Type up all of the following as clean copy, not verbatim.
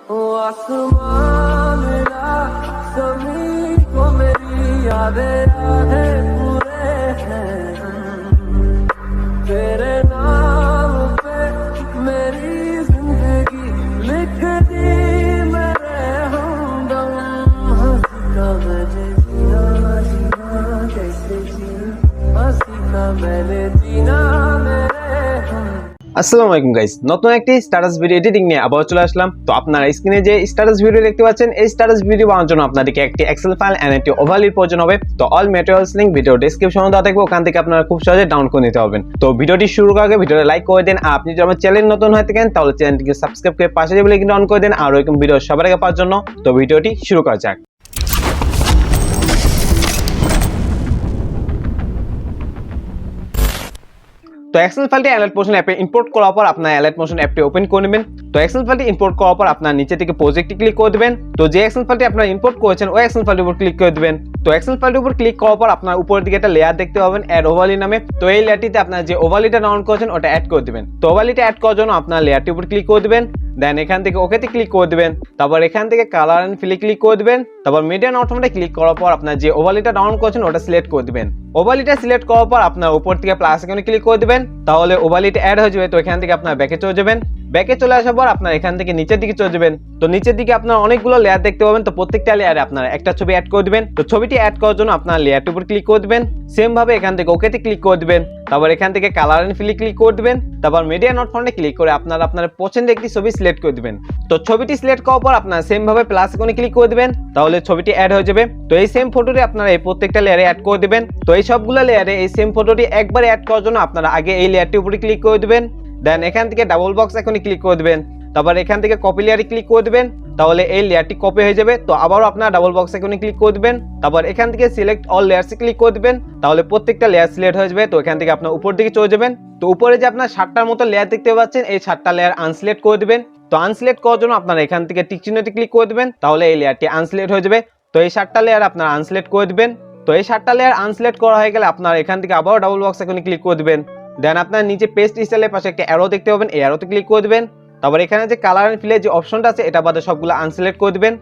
आसमां मिला ज़मीन को मेरी यादें पूरे हैं तेरे नाम पे मेरी जिंदगी लिख दी मेरे हमदम हंसी का मैंने जीना जीना कैसे जीना हंसी का मैंने जीना मेरे আসসালামু আলাইকুম গাইস, নতুন একটি স্ট্যাটাস ভিডিও এডিটিং নিয়ে আবার চলে আসলাম। তো আপনারা স্ক্রিনে যে স্ট্যাটাস ভিডিও দেখতে পাচ্ছেন, এই স্ট্যাটাস ভিডিও বানানোর জন্য আপনাদেরকে একটি এক্সেল ফাইল এন্ড একটি ওভারলির প্রয়োজন হবে। তো অল ম্যাটেরিয়ালস লিংক ভিডিও ডেসক্রিপশনে দেওয়া থাকবে, ওখান থেকে আপনারা খুব সহজে ডাউনলোড করে নিতে পারবেন। তো ভিডিওটি শুরু করার আগে ভিডিওটা লাইক করে দেন, আর আপনি যদি আমার চ্যানেল নতুন হয়ে থাকেন তাহলে চ্যানেলটিকে সাবস্ক্রাইব করে পাশে যে বেল আইকনটি অন করে দেন আর এরকম ভিডিও সবার আগে পাওয়ার জন্য। তো ভিডিওটি শুরু করা যাক। তো এক্সেল ফাইলটি alight অ্যাপে ইম্পোর্ট করার পর আপনার alight অ্যাপটি ওপেন করে নেবেন। তো এক্সেল ফাইলটি ইম্পোর্ট করার পর আপনার নিচে থেকে প্রজেক্টে ক্লিক করে দিবেন। তো যে এক্সেল ফাইলটি আপনারা ইম্পোর্ট করেছেন ওই এক্সেল ফাইলটির উপর ক্লিক করে দিবেন। তো এক্সেল ফাইলটির উপর ক্লিক করার পর আপনার উপরের দিকে একটা লেয়ার দেখতে পাবেন অ্যাড ওভারলি নামে। তো এই লেয়ারটিতে আপনার যে ওভারলিটা ডাউনলোড করেছেন ওটা অ্যাড করে দিবেন। তো ওভারলিটা অ্যাড করার জন্য আপনার লেয়ারটির উপর ক্লিক করে দিবেন, দেন এখান থেকে ওকেতে ক্লিক করে দিবেন। তারপর এখান থেকে কালার এন্ড ফিলে ক্লিক করে দিবেন। তারপর মিডিয়া এন্ড অটোমেটিক ক্লিক করার পর আপনার যে ওভারলিটা ডাউনলোড করেছেন ওটা সিলেক্ট করে দিবেন। ওভারলিটা সিলেক্ট করার পর আপনার উপর থেকে প্লাস আইকনে ক্লিক করে দিবেন, তাহলে ওভারলিটা অ্যাড হয়ে যাবে। তো এখান থেকে আপনার ব্যাকে চলে যাবেন। ব্যাকে চলে আসার পর আপনার এখান থেকে নিচের দিকে চলে যাবেন। তো নিচের দিকে আপনার অনেকগুলো লেয়ার দেখতে পাবেন। তো প্রত্যেকটা লেয়ারে আপনারা একটা ছবি অ্যাড করে দিবেন। তো ছবিটি অ্যাড করার জন্য আপনার লেয়ারটির উপর ক্লিক করে দিবেন, সেম ভাবে এখান থেকে ওকেতে ক্লিক করে দিবেন। তারপর এখান থেকে কালার এন্ড ফিলে ক্লিক করে দিবেন। তারপর মিডিয়া নট ফন্টে ক্লিক করে আপনার পছন্দের একটি ছবি সিলেক্ট করে দিবেন। তো ছবিটি সিলেক্ট করার পর আপনার সেম ভাবে প্লাস আইকনে ক্লিক করে দিবেন, তাহলে ছবিটি অ্যাড হয়ে যাবে। তো এই সেম ফটোটি আপনারা এই প্রত্যেকটা লেয়ারে অ্যাড করে দিবেন। তো এই সবগুলো লেয়ারে এই সেম ফটোটি একবারে অ্যাড করার জন্য আপনারা আগে এই লেয়ারটির উপরে ক্লিক করে দিবেন, দেন এখান থেকে ডাবল বক্স আইকনে ক্লিক করে দিবেন। তারপর এখান থেকে কপি লেয়ারে ক্লিক করে দিবেন, তাহলে এই লেয়ারটি কপি হয়ে যাবে। তো আবারও আপনারা ডাবল বক্স আইকনে ক্লিক করে দিবেন। তারপর এখান থেকে সিলেক্ট অল লেয়ারসে ক্লিক করে দিবেন, তাহলে প্রত্যেকটা লেয়ার সিলেক্ট হয়ে যাবে। তো এখান থেকে আপনার উপর দিকে চলে যাবেন। তো উপরে যে আপনার 7টার মতো লেয়ার দেখতে পাচ্ছেন, এই 7টা লেয়ার আনসিলেক্ট করে দিবেন। তো আনসিলেক্ট করার জন্য আপনারা এখান থেকে টিক চিহ্নটি ক্লিক করে দিবেন, তাহলে এই লেয়ারটি আনসিলেক্ট হয়ে যাবে। তো এই 7টা লেয়ার আপনারা আনসিলেক্ট করে দিবেন। তো এই 7টা লেয়ার আনসিলেক্ট করা হয়ে গেলে আপনারা এখান থেকে আবারও ডাবল বক্স আইকনে ক্লিক করে দিবেন, দেন আপনার নিচে পেস্ট স্টাইলের পাশে একটা অ্যারো দেখতে পাবেন, এই অ্যারোতে ক্লিক করে দিবেন। তারপর এখানে যে কালার এন্ড ফিলে যে অপশনটা আছে এটা বাদে সবগুলো আনসিলেক্ট করে দিবেন।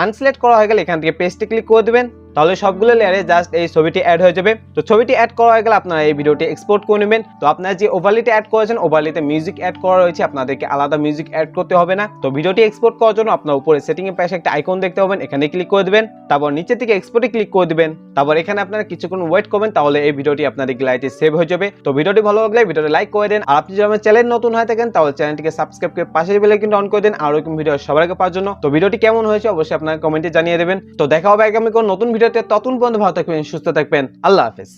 আনসিলেক্ট করা হয়ে গেলে এখান থেকে পেস্টে ক্লিক করে দিবেন, তাহলে সবগুলো লেয়ারে জাস্ট এই ছবিটি অ্যাড হয়ে যাবে। তো ছবিটি অ্যাড করা হয়ে গেলে আপনারা এই ভিডিওটি এক্সপোর্ট করে নেবেন। তো আপনারা যে ওভারলিতে অ্যাড করেছেন ওভারলিতে মিউজিক অ্যাড করা রয়েছে, আপনাদেরকে আলাদা মিউজিক অ্যাড করতে হবে না। তো ভিডিওটি এক্সপোর্ট করার জন্য আপনার উপরে সেটিং এর পাশে একটা আইকন দেখতে পাবেন, এখানে ক্লিক করে দিবেন। তারপর নিচে থেকে এক্সপোর্টে ক্লিক করে দিবেন। তারপর এখানে আপনারা কিছুক্ষণ ওয়েট করবেন, তাহলে এই ভিডিওটি আপনাদের গ্যালারিতে সেভ হয়ে যাবে। তো ভিডিওটি ভালো লাগলে ভিডিওটি লাইক করে দেন, আর আপনি যদি আমার চ্যানেল নতুন হয়ে থাকেন তাহলে চ্যানেলটিকে সাবস্ক্রাইব করে পাশে বেল আইকনটি অন করে দেন আর এরকম ভিডিও সবার আগে পাওয়ার জন্য। তো ভিডিওটি কেমন হয়েছে অবশ্যই আপনারা কমেন্টে জানিয়ে দেবেন। তো দেখা হবে আগামী কোন নতুন ভিডিওতে, ততক্ষণ পর্যন্ত ভালো থাকবেন, সুস্থ থাকবেন, আল্লাহ হাফেজ।